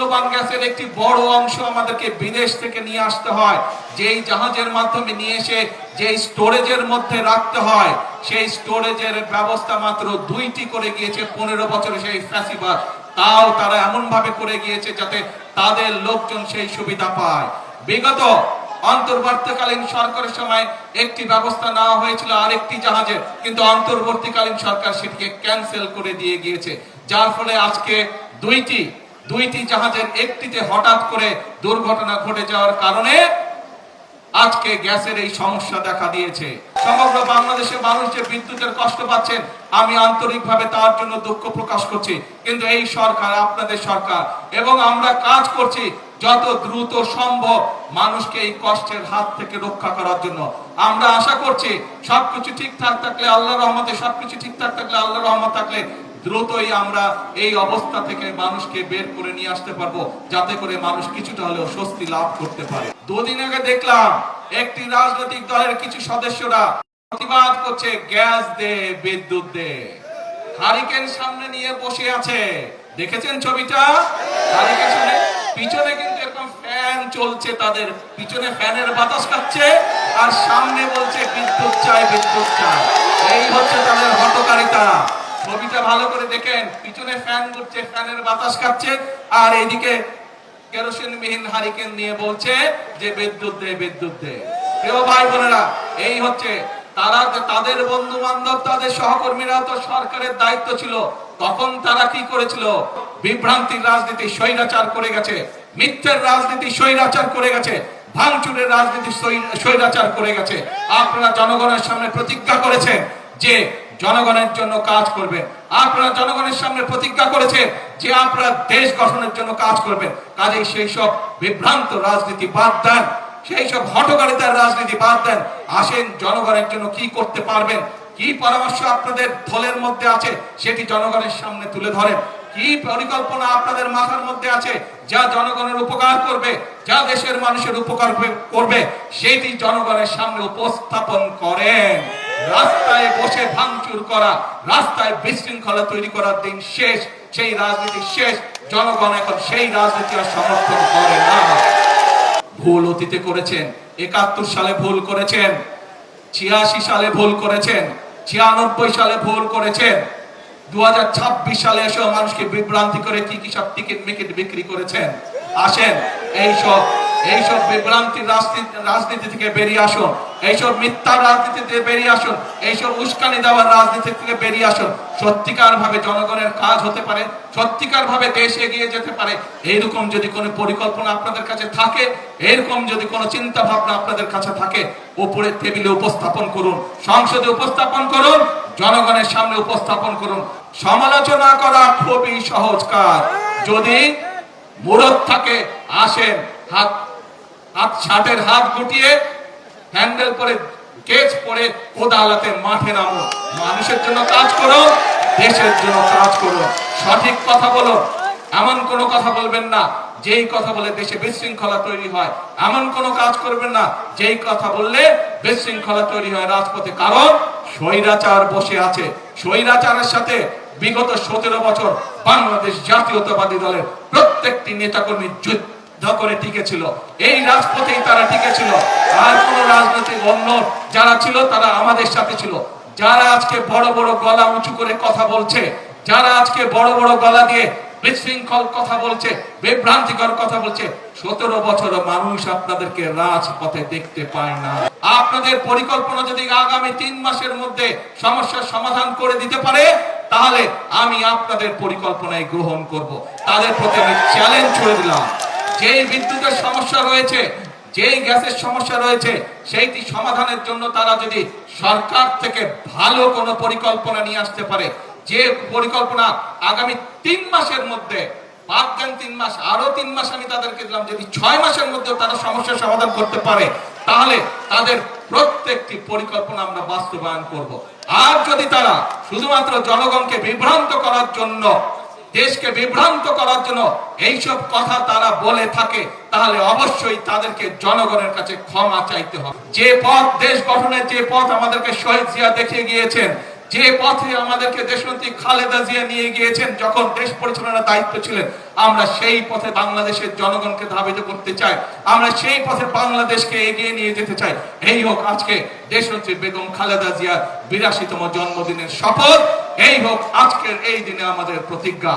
মূল্যবান গ্যাসের একটি বড় অংশ আমাদেরকে বিদেশ থেকে নিয়ে আসতে হয়, যেই জাহাজের মাধ্যমে নিয়ে এসে যে স্টোরেজের মধ্যে রাখতে হয়, সেই স্টোরেজের ব্যবস্থা মাত্র 2টি করে গিয়েছে 15 বছরে সেই ফ্যাসিবাদ। তাও তারা এমন ভাবে করে গিয়েছে যাতে তাদের লোকজন সেই সুবিধা পায়। বিগত অন্তর্বর্তীকালীন সরকারের সময় একটি ব্যবস্থা নেওয়া হয়েছিল আরেকটি জাহাজের, কিন্তু অন্তর্বর্তীকালীন সরকার সেটিকে ক্যান্সেল করে দিয়ে গিয়েছে, যার ফলে আজকে দুইটি জাহাজের একটিতে হঠাৎ করে দুর্ঘটনা ঘটে যাওয়ার কারণে আজকে গ্যাসের এই সমস্যা দেখা দিয়েছে। সমগ্র বাংলাদেশে মানুষ যে বিদ্যুতের কষ্ট পাচ্ছেন, আমি আন্তরিকভাবে তার জন্য দুঃখ প্রকাশ করছি। কিন্তু এই সরকার, আপনাদের সরকার, এবং আমরা কাজ করছি যত দ্রুত সম্ভব মানুষকে এই কষ্টের হাত থেকে রক্ষা করার জন্য। আমরা আশা করছি সবকিছু ঠিকঠাক থাকলে আল্লাহর রহমতে, সবকিছু ঠিকঠাক থাকলে আল্লাহর রহমত থাকলে দ্রুতই আমরা এই অবস্থা থেকে মানুষকে বের করে নিয়ে আসতে পারবো, যাতে করে মানুষ কিছুটা হলেও স্বস্তি লাভ করতে পারে। দুদিন আগে দেখলাম একটি রাজনৈতিক দলের কিছু সদস্যরা প্রতিবাদ করছে, গ্যাস দে, বিদ্যুৎ দে। হারিকেন সামনে নিয়ে বসে আছে, দেখেছেন ছবিটা? হারিকেন সামনে, পিছনে কিন্তু এরকম ফ্যান চলছে, তাদের পিছনে ফ্যানের বাতাস খাচ্ছে, আর সামনে বলছে বিদ্যুৎ চাই, বিদ্যুৎ চাই। এই হচ্ছে তাদের হঠকারিতা। ছবিটা ভালো করে দেখেন, পিছনে ফ্যান ঘুরছে, ফ্যানের বাতাস খাচ্ছে, আর এইদিকে কেরোসিনবিহীন হারিকেন নিয়ে বলছে যে বিদ্যুৎ দে, বিদ্যুৎ দে। প্রিয় ভাই বোনেরা, এই হচ্ছে তারা, তাদের বন্ধু বান্ধব, তাদের সহকর্মীরা তো সরকারের দায়িত্ব ছিল, তখন তারা কি করেছিল? বিভ্রান্তির রাজনীতি, স্বৈরাচার করে গেছে, মিথ্যের রাজনীতি, স্বৈরাচার করে গেছে, ভাঙচুরের রাজনীতি, স্বৈরাচার করে গেছে। আপনারা জনগণের সামনে প্রতিজ্ঞা করেছেন যে জনগণের জন্য কাজ করবেন, আপনারা জনগণের সামনে প্রতিজ্ঞা করেছেন যে আপনারা দেশ গঠনের জন্য কাজ করবেন। কাজেই সেই সব বিভ্রান্ত রাজনীতি বাদ দেন, সেই সব হঠকারিতার রাজনীতি বাদ দেন। আসেন জনগণের জন্য কি করতে পারবেন, কি পরামর্শ আপনাদের দলের মধ্যে আছে সেটি জনগণের সামনে তুলে ধরেন। কি পরিকল্পনা আপনাদের মাথার মধ্যে আছে যা জনগণের উপকার করবে, যা দেশের মানুষের উপকার করবে, সেটি জনগণের সামনে উপস্থাপন করেন। রাস্তায় বসে ভাঙচুর করা, রাস্তায় বিশৃঙ্খলা তৈরি করার দিন শেষ, সেই রাজনীতি শেষ। জনগণ এখন সেই রাজনীতি আর সমর্থন করে না। ভুল অতীতে করেছেন, 71 সালে ভুল করেছেন, 86 সালে ভুল করেছেন, 96 সালে ভুল করেছেন, 2026 সালে এসেও মানুষকে বিভ্রান্তি করে কি কি সব টিকিট মিকিট বিক্রি করেছেন। আসেন এইসব বিভ্রান্তির রাজনীতি থেকে বেরিয়ে আসুন, এইসব মিথ্যার রাজনীতি থেকে বেরিয়ে আসুন, এইসব উস্কানি দেওয়ার রাজনীতি থেকে বেরিয়ে আসুন। সত্যিকার ভাবে জনগণের কাজ হতে পারে, সত্যিকার ভাবে দেশ এগিয়ে যেতে পারে। এইরকম যদি কোনো পরিকল্পনা আপনাদের কাছে থাকে, এরকম যদি কোনো চিন্তা ভাবনা আপনাদের কাছে থাকে, উপরের টেবিলে উপস্থাপন করুন, সংসদে উপস্থাপন করুন, জনগণের সামনে উপস্থাপন করুন। সমালোচনা করা খুবই সহজ কাজ, যদি মুরত থাকে আসেন, হাত শার্টের হাত গুটিয়ে হ্যান্ডেল করে কেচ পরে আদালতের মাঠে নামো, মানুষের জন্য কাজ করো, দেশের জন্য কাজ করো, সঠিক কথা বলো। এমন কোনো কথা বলবেন না যেই কথা বলে দেশে বিশৃঙ্খলা তৈরি হয়, এমন কোনো কাজ করবেন না যেই কথা বললে বিশৃঙ্খলা তৈরি হয় রাজপথে। কারণ স্বৈরাচার বসে আছে, স্বৈরাচারের সাথে বিগত 17 বছর বাংলাদেশ জাতীয়তাবাদী দলের প্রত্যেকটি নেতাকর্মী যুদ্ধ করে টিকেছিল, এই রাজপথেই তারা টিকেছিল। আর কোন রাজনৈতিক অন্য যারা ছিল তারা আমাদের সাথে ছিল। যারা আজকে বড় বড় গলা উঁচু করে কথা বলছে, যারা আজকে বড় বড় গলা দিয়ে বিশৃঙ্খল কথা বলছে, বিভ্রান্তিকর কথা বলছে, 17 বছর মানুষ আপনাদেরকে রাজপথে দেখতে পায় না। আপনাদের পরিকল্পনা যদি আগামী 3 মাসের মধ্যে সমস্যার সমাধান করে দিতে পারে, তাহলে আমি আপনাদের পরিকল্পনায় গ্রহণ করব। তাদের প্রতি আমি চ্যালেঞ্জ ছুড়ে দিলাম, যেই বিদ্যুতের সমস্যা রয়েছে, যেই গ্যাসের সমস্যা রয়েছে, সেইটি সমাধানের জন্য তারা যদি সরকার থেকে ভালো কোনো পরিকল্পনা নিয়ে আসতে পারে, যে পরিকল্পনা আগামী 3 মাসের মধ্যে, 3 মাস, আরো 3 মাস আমি তাদেরকে দিলাম, যদি 6 মাসের মধ্যে তারা সমস্যার সমাধান করতে পারে, তাহলে তাদের প্রত্যেকটি পরিকল্পনা আমরা বাস্তবায়ন করব। আর যদি তারা শুধুমাত্র জনগণকে বিভ্রান্ত করার জন্য, দেশকে বিভ্রান্ত করার জন্য এইসব কথা তারা বলে থাকে, তাহলে অবশ্যই তাদেরকে জনগণের কাছে ক্ষমা চাইতে হবে। যে পথ, দেশ গঠনের যে পথ আমাদেরকে শহীদ জিয়া দেখিয়ে গিয়েছেন, যে পথে আমাদেরকে দেশনেত্রী খালেদা জিয়া নিয়ে গিয়েছেন যখন দেশ পরিচালনার দায়িত্ব ছিলেন, আমরা সেই পথে বাংলাদেশের জনগণকে ধাবিত করতে চাই, আমরা সেই পথে বাংলাদেশকে এগিয়ে নিয়ে যেতে চাই। এই হোক আজকে দেশনেত্রী বেগম খালেদা জিয়ার 82তম জন্মদিনের শপথ, এই হোক আজকের এই দিনে আমাদের প্রতিজ্ঞা।